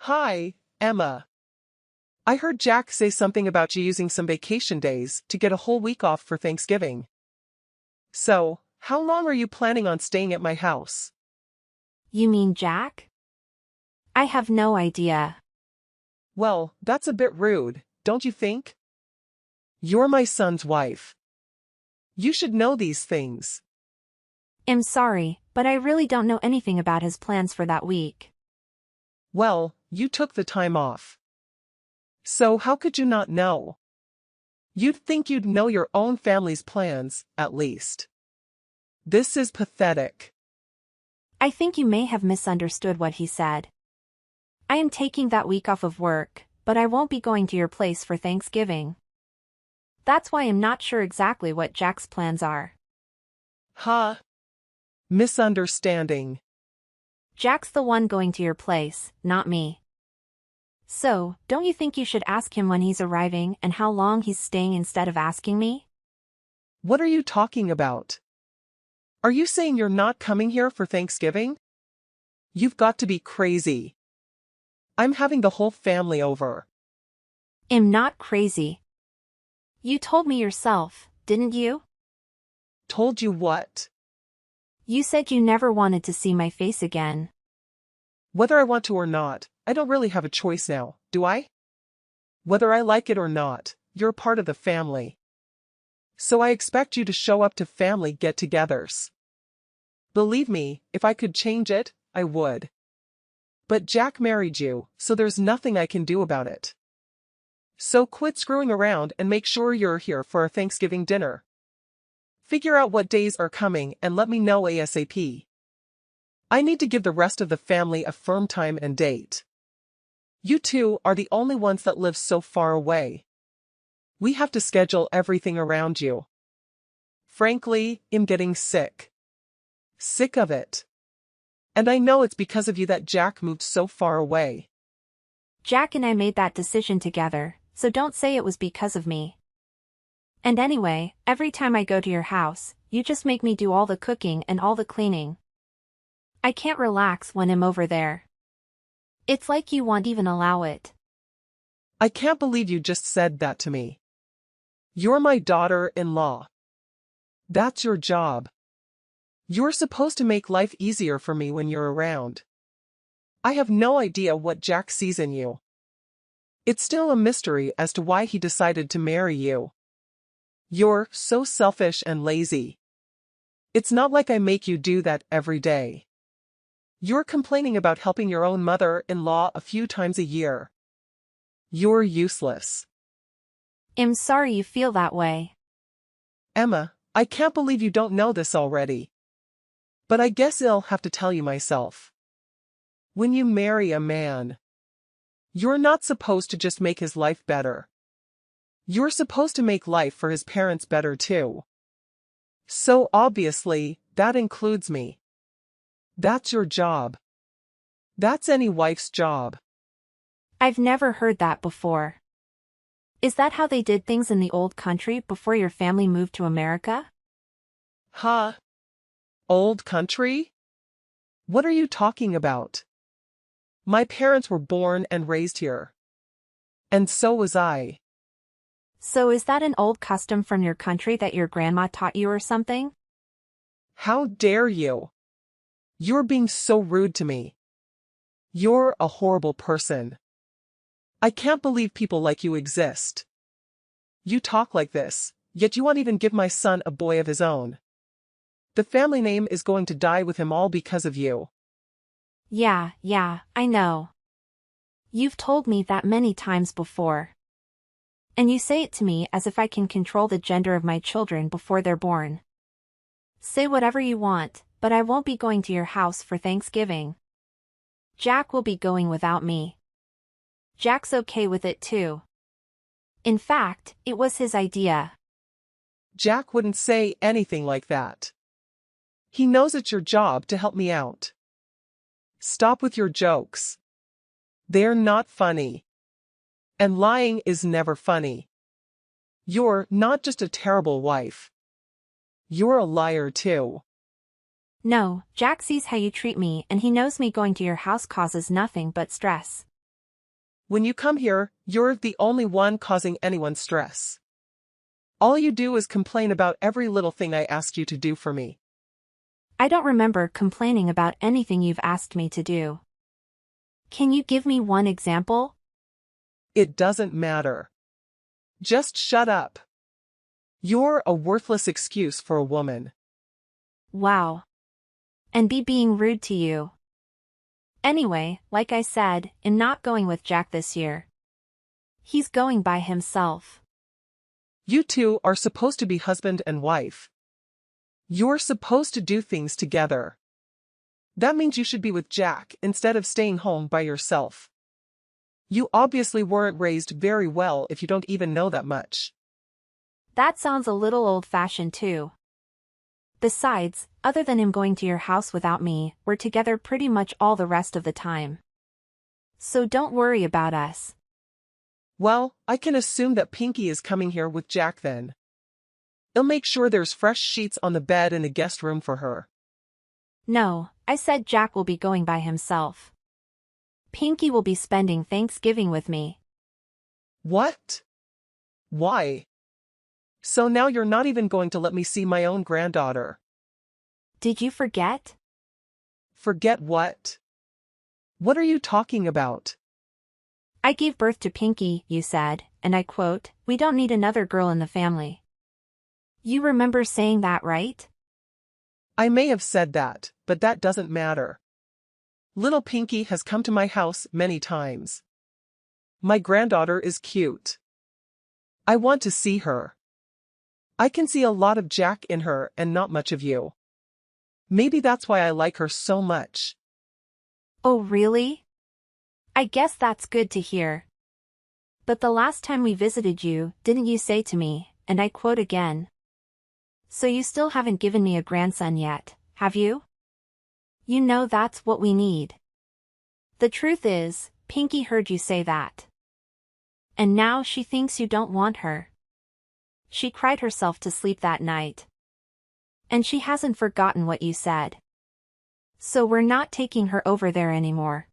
Hi, Emma. I heard Jack say something about you using some vacation days to get a whole week off for Thanksgiving. So, how long are you planning on staying at my house? You mean Jack? I have no idea. Well, that's a bit rude, don't you think? You're my son's wife. You should know these things. I'm sorry, but I really don't know anything about his plans for that week. Well, you took the time off. So how could you not know? You'd think you'd know your own family's plans, at least. This is pathetic. I think you may have misunderstood what he said. I am taking that week off of work, but I won't be going to your place for Thanksgiving. That's why I'm not sure exactly what Jack's plans are. Huh? Misunderstanding. Jack's the one going to your place, not me. So, don't you think you should ask him when he's arriving and how long he's staying instead of asking me? What are you talking about? Are you saying you're not coming here for Thanksgiving? You've got to be crazy. I'm having the whole family over. I'm not crazy. You told me yourself, didn't you? Told you what? You said you never wanted to see my face again. Whether I want to or not, I don't really have a choice now, do I? Whether I like it or not, you're a part of the family. So I expect you to show up to family get-togethers. Believe me, if I could change it, I would. But Jack married you, so there's nothing I can do about it. So quit screwing around and make sure you're here for our Thanksgiving dinner. Figure out what days are coming and let me know ASAP. I need to give the rest of the family a firm time and date. You two are the only ones that live so far away. We have to schedule everything around you. Frankly, I'm getting sick. Sick of it. And I know it's because of you that Jack moved so far away. Jack and I made that decision together, so don't say it was because of me. And anyway, every time I go to your house, you just make me do all the cooking and all the cleaning. I can't relax when I'm over there. It's like you won't even allow it. I can't believe you just said that to me. You're my daughter-in-law. That's your job. You're supposed to make life easier for me when you're around. I have no idea what Jack sees in you. It's still a mystery as to why he decided to marry you. You're so selfish and lazy. It's not like I make you do that every day. You're complaining about helping your own mother-in-law a few times a year. You're useless. I'm sorry you feel that way. Emma, I can't believe you don't know this already. But I guess I'll have to tell you myself. When you marry a man, you're not supposed to just make his life better. You're supposed to make life for his parents better too. So obviously, that includes me. That's your job. That's any wife's job. I've never heard that before. Is that how they did things in the old country before your family moved to America? Huh? Old country? What are you talking about? My parents were born and raised here. And so was I. So is that an old custom from your country that your grandma taught you or something? How dare you? You're being so rude to me. You're a horrible person. I can't believe people like you exist. You talk like this, yet you won't even give my son a boy of his own. The family name is going to die with him all because of you. Yeah, I know. You've told me that many times before. And you say it to me as if I can control the gender of my children before they're born. Say whatever you want, but I won't be going to your house for Thanksgiving. Jack will be going without me. Jack's okay with it too. In fact, it was his idea. Jack wouldn't say anything like that. He knows it's your job to help me out. Stop with your jokes. They're not funny. And lying is never funny. You're not just a terrible wife. You're a liar too. No, Jack sees how you treat me and he knows me going to your house causes nothing but stress. When you come here, you're the only one causing anyone stress. All you do is complain about every little thing I asked you to do for me. I don't remember complaining about anything you've asked me to do. Can you give me one example? It doesn't matter. Just shut up. You're a worthless excuse for a woman. Wow. And be being rude to you. Anyway, like I said, I'm not going with Jack this year. He's going by himself. You two are supposed to be husband and wife. You're supposed to do things together. That means you should be with Jack instead of staying home by yourself. You obviously weren't raised very well if you don't even know that much. That sounds a little old-fashioned too. Besides, other than him going to your house without me, we're together pretty much all the rest of the time. So don't worry about us. Well, I can assume that Pinky is coming here with Jack then. I'll make sure there's fresh sheets on the bed in the guest room for her. No, I said Jack will be going by himself. Pinky will be spending Thanksgiving with me. What? Why? So now you're not even going to let me see my own granddaughter. Did you forget? Forget what? What are you talking about? I gave birth to Pinky, you said, and I quote, "We don't need another girl in the family." You remember saying that, right? I may have said that, but that doesn't matter. Little Pinky has come to my house many times. My granddaughter is cute. I want to see her. I can see a lot of Jack in her and not much of you. Maybe that's why I like her so much. Oh really? I guess that's good to hear. But the last time we visited you, didn't you say to me, and I quote again, "So you still haven't given me a grandson yet, have you?" You know that's what we need. The truth is, Pinky heard you say that. And now she thinks you don't want her. She cried herself to sleep that night. And she hasn't forgotten what you said. So we're not taking her over there anymore.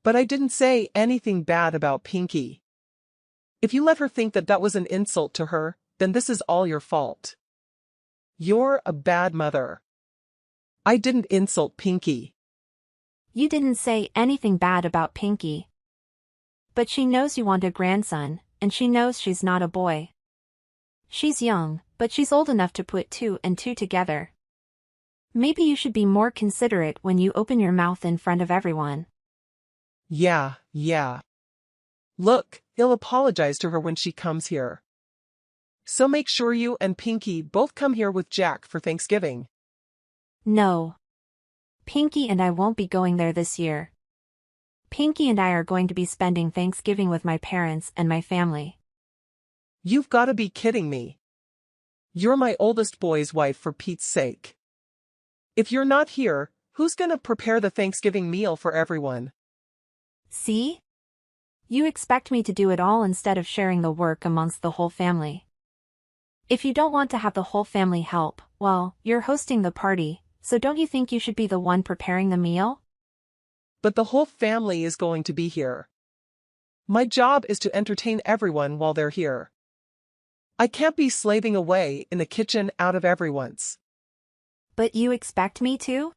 But I didn't say anything bad about Pinky. If you let her think that that was an insult to her, then this is all your fault. You're a bad mother. I didn't insult Pinky. You didn't say anything bad about Pinky. But she knows you want a grandson, and she knows she's not a boy. She's young, but she's old enough to put two and two together. Maybe you should be more considerate when you open your mouth in front of everyone. Yeah. Look, he'll apologize to her when she comes here. So make sure you and Pinky both come here with Jack for Thanksgiving. No. Pinky and I won't be going there this year. Pinky and I are going to be spending Thanksgiving with my parents and my family. You've got to be kidding me. You're my oldest boy's wife, for Pete's sake. If you're not here, who's gonna prepare the Thanksgiving meal for everyone? See? You expect me to do it all instead of sharing the work amongst the whole family. If you don't want to have the whole family help, well, you're hosting the party, so don't you think you should be the one preparing the meal? But the whole family is going to be here. My job is to entertain everyone while they're here. I can't be slaving away in the kitchen out of everyone's. But you expect me to?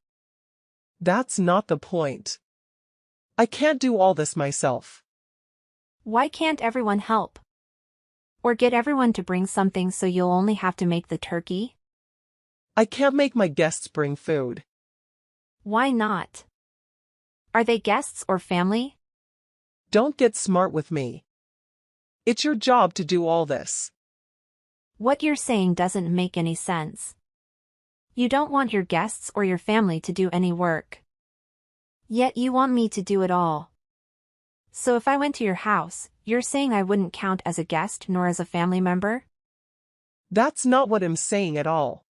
That's not the point. I can't do all this myself. Why can't everyone help? Or get everyone to bring something so you'll only have to make the turkey? I can't make my guests bring food. Why not? Are they guests or family? Don't get smart with me. It's your job to do all this. What you're saying doesn't make any sense. You don't want your guests or your family to do any work. Yet you want me to do it all. So if I went to your house, you're saying I wouldn't count as a guest nor as a family member? That's not what I'm saying at all.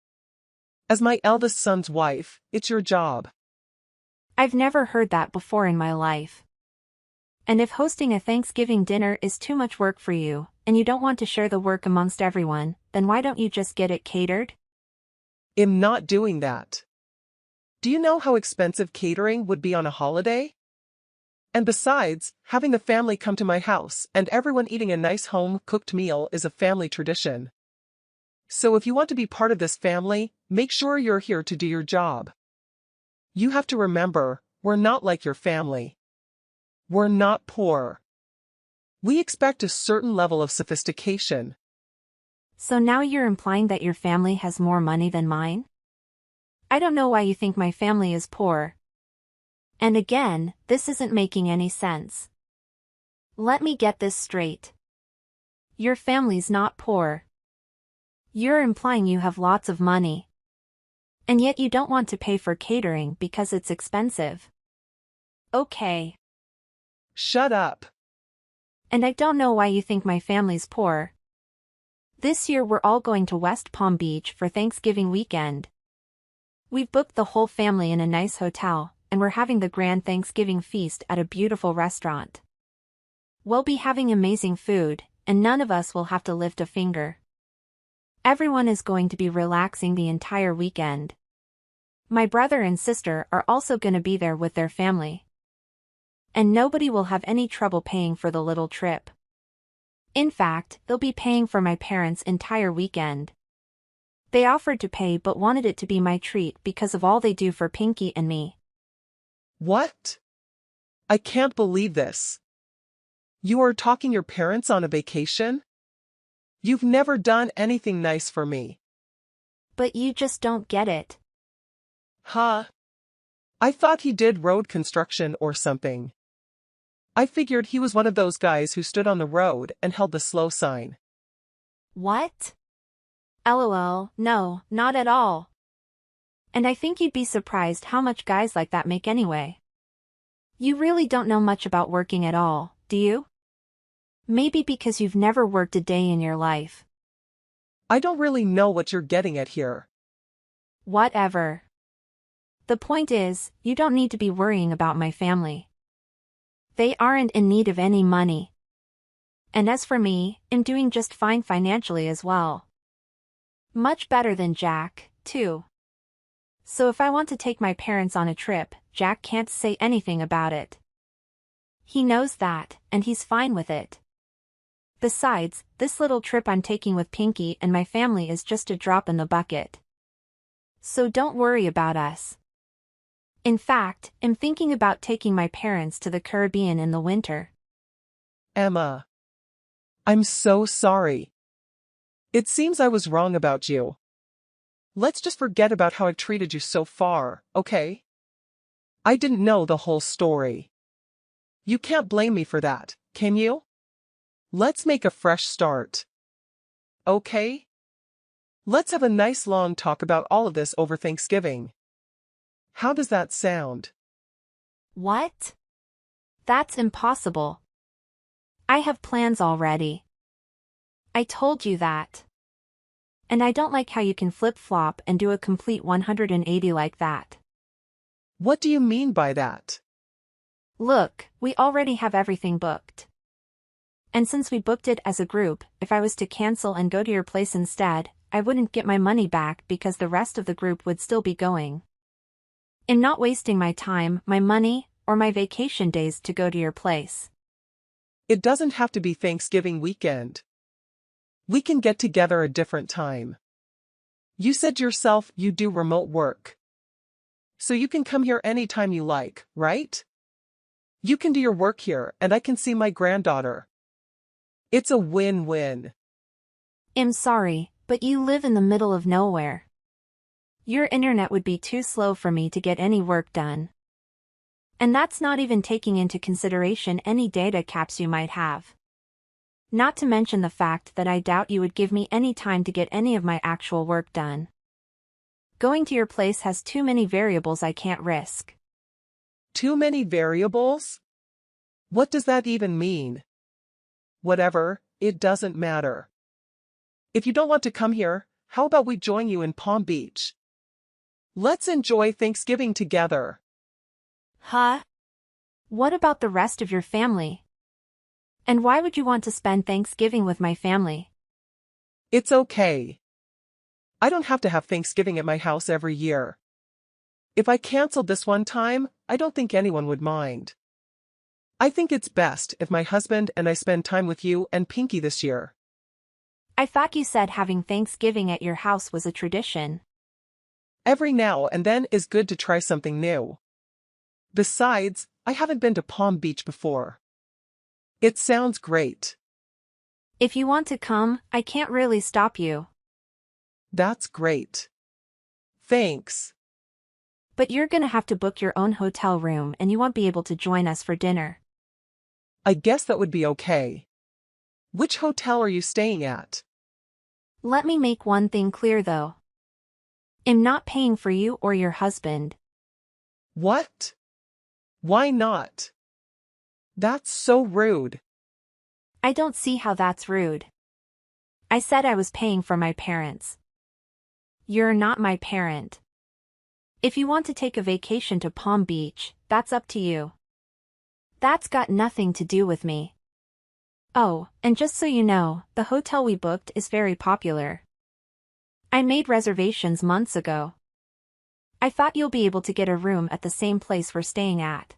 As my eldest son's wife, it's your job. I've never heard that before in my life. And if hosting a Thanksgiving dinner is too much work for you, and you don't want to share the work amongst everyone, then why don't you just get it catered? I'm not doing that. Do you know how expensive catering would be on a holiday? And besides, having the family come to my house and everyone eating a nice home-cooked meal is a family tradition. So if you want to be part of this family, make sure you're here to do your job. You have to remember, we're not like your family. We're not poor. We expect a certain level of sophistication. So now you're implying that your family has more money than mine? I don't know why you think my family is poor. And again, this isn't making any sense. Let me get this straight. Your family's not poor. You're implying you have lots of money. And yet you don't want to pay for catering because it's expensive. Okay. Shut up. And I don't know why you think my family's poor. This year we're all going to West Palm Beach for Thanksgiving weekend. We've booked the whole family in a nice hotel, and we're having the grand Thanksgiving feast at a beautiful restaurant. We'll be having amazing food, and none of us will have to lift a finger. Everyone is going to be relaxing the entire weekend. My brother and sister are also going to be there with their family. And nobody will have any trouble paying for the little trip. In fact, they'll be paying for my parents' entire weekend. They offered to pay but wanted it to be my treat because of all they do for Pinky and me. What? I can't believe this. You are talking your parents on a vacation? You've never done anything nice for me. But you just don't get it. Huh? I thought he did road construction or something. I figured he was one of those guys who stood on the road and held the slow sign. What? LOL, no, not at all. And I think you'd be surprised how much guys like that make anyway. You really don't know much about working at all, do you? Maybe because you've never worked a day in your life. I don't really know what you're getting at here. Whatever. The point is, you don't need to be worrying about my family. They aren't in need of any money. And as for me, I'm doing just fine financially as well. Much better than Jack, too. So if I want to take my parents on a trip, Jack can't say anything about it. He knows that, and he's fine with it. Besides, this little trip I'm taking with Pinky and my family is just a drop in the bucket. So don't worry about us. In fact, I'm thinking about taking my parents to the Caribbean in the winter. Emma. I'm so sorry. It seems I was wrong about you. Let's just forget about how I've treated you so far, okay? I didn't know the whole story. You can't blame me for that, can you? Let's make a fresh start. Okay? Let's have a nice long talk about all of this over Thanksgiving. How does that sound? What? That's impossible. I have plans already. I told you that. And I don't like how you can flip-flop and do a complete 180 like that. What do you mean by that? Look, we already have everything booked. And since we booked it as a group, if I was to cancel and go to your place instead, I wouldn't get my money back because the rest of the group would still be going. I'm not wasting my time, my money, or my vacation days to go to your place. It doesn't have to be Thanksgiving weekend. We can get together a different time. You said yourself you do remote work. So you can come here anytime you like, right? You can do your work here and I can see my granddaughter. It's a win-win. I'm sorry, but you live in the middle of nowhere. Your internet would be too slow for me to get any work done. And that's not even taking into consideration any data caps you might have. Not to mention the fact that I doubt you would give me any time to get any of my actual work done. Going to your place has too many variables I can't risk. Too many variables? What does that even mean? Whatever, it doesn't matter. If you don't want to come here, how about we join you in Palm Beach? Let's enjoy Thanksgiving together. Huh? What about the rest of your family? And why would you want to spend Thanksgiving with my family? It's okay. I don't have to have Thanksgiving at my house every year. If I canceled this one time, I don't think anyone would mind. I think it's best if my husband and I spend time with you and Pinky this year. I thought you said having Thanksgiving at your house was a tradition. Every now and then is good to try something new. Besides, I haven't been to Palm Beach before. It sounds great. If you want to come, I can't really stop you. That's great. Thanks. But you're gonna have to book your own hotel room and you won't be able to join us for dinner. I guess that would be okay. Which hotel are you staying at? Let me make one thing clear though. I'm not paying for you or your husband. What? Why not? That's so rude. I don't see how that's rude. I said I was paying for my parents. You're not my parent. If you want to take a vacation to Palm Beach, that's up to you. That's got nothing to do with me. Oh, and just so you know, the hotel we booked is very popular. I made reservations months ago. I thought you'll be able to get a room at the same place we're staying at.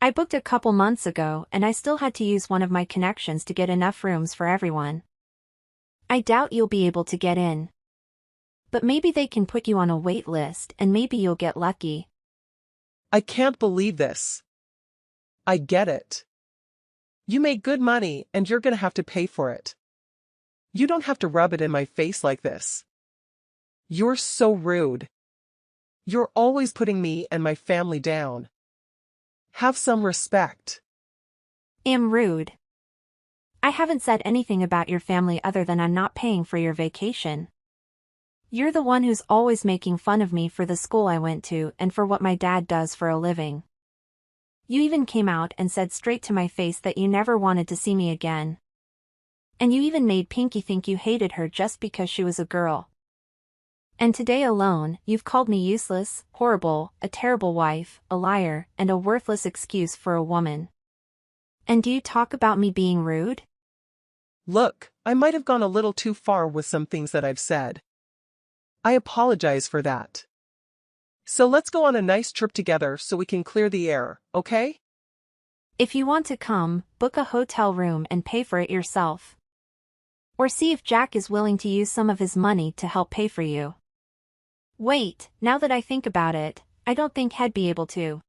I booked a couple months ago and I still had to use one of my connections to get enough rooms for everyone. I doubt you'll be able to get in. But maybe they can put you on a wait list and maybe you'll get lucky. I can't believe this. I get it. You make good money and you're gonna have to pay for it. You don't have to rub it in my face like this. You're so rude. You're always putting me and my family down. Have some respect. Am rude. I haven't said anything about your family other than I'm not paying for your vacation. You're the one who's always making fun of me for the school I went to and for what my dad does for a living. You even came out and said straight to my face that you never wanted to see me again. And you even made Pinky think you hated her just because she was a girl. And today alone, you've called me useless, horrible, a terrible wife, a liar, and a worthless excuse for a woman. And do you talk about me being rude? Look, I might have gone a little too far with some things that I've said. I apologize for that. So let's go on a nice trip together so we can clear the air, okay? If you want to come, book a hotel room and pay for it yourself. Or see if Jack is willing to use some of his money to help pay for you. Wait, now that I think about it, I don't think he'd be able to.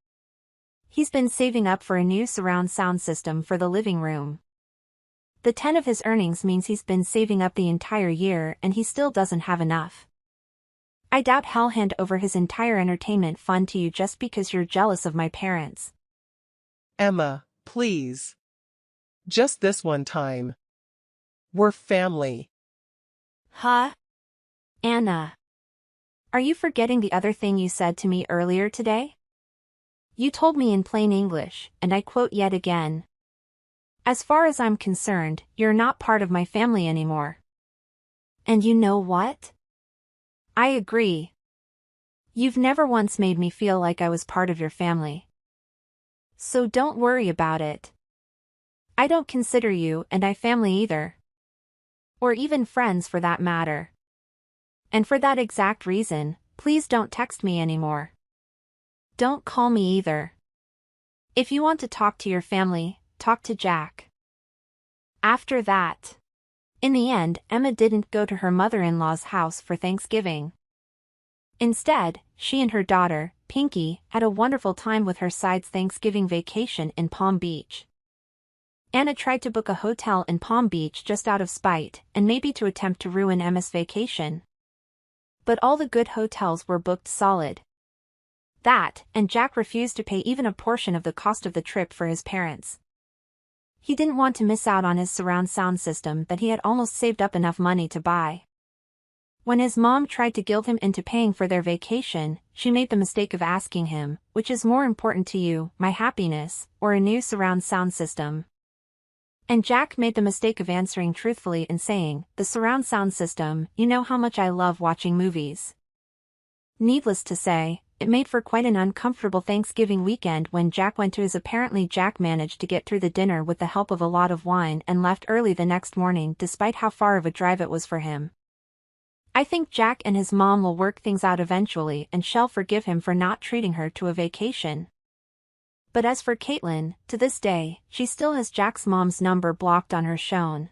He's been saving up for a new surround sound system for the living room. The 10 of his earnings means he's been saving up the entire year and he still doesn't have enough. I doubt he'll hand over his entire entertainment fund to you just because you're jealous of my parents. Emma, please. Just this one time. We're family. Huh? Anna. Are you forgetting the other thing you said to me earlier today? You told me in plain English, and I quote yet again. As far as I'm concerned, you're not part of my family anymore. And you know what? I agree. You've never once made me feel like I was part of your family. So don't worry about it. I don't consider you and I family either. Or even friends for that matter. And for that exact reason, please don't text me anymore. Don't call me either. If you want to talk to your family, talk to Jack. After that. In the end, Emma didn't go to her mother-in-law's house for Thanksgiving. Instead, she and her daughter, Pinky, had a wonderful time with her side's Thanksgiving vacation in Palm Beach. Anna tried to book a hotel in Palm Beach just out of spite and maybe to attempt to ruin Emma's vacation. But all the good hotels were booked solid. That, and Jack refused to pay even a portion of the cost of the trip for his parents. He didn't want to miss out on his surround sound system that he had almost saved up enough money to buy. When his mom tried to guilt him into paying for their vacation, she made the mistake of asking him, which is more important to you, my happiness, or a new surround sound system? And Jack made the mistake of answering truthfully and saying, the surround sound system, you know how much I love watching movies. Needless to say, it made for quite an uncomfortable Thanksgiving weekend when Jack went to his apparently Jack managed to get through the dinner with the help of a lot of wine and left early the next morning despite how far of a drive it was for him. I think Jack and his mom will work things out eventually and she'll forgive him for not treating her to a vacation. But as for Caitlin, to this day, she still has Jack's mom's number blocked on her phone.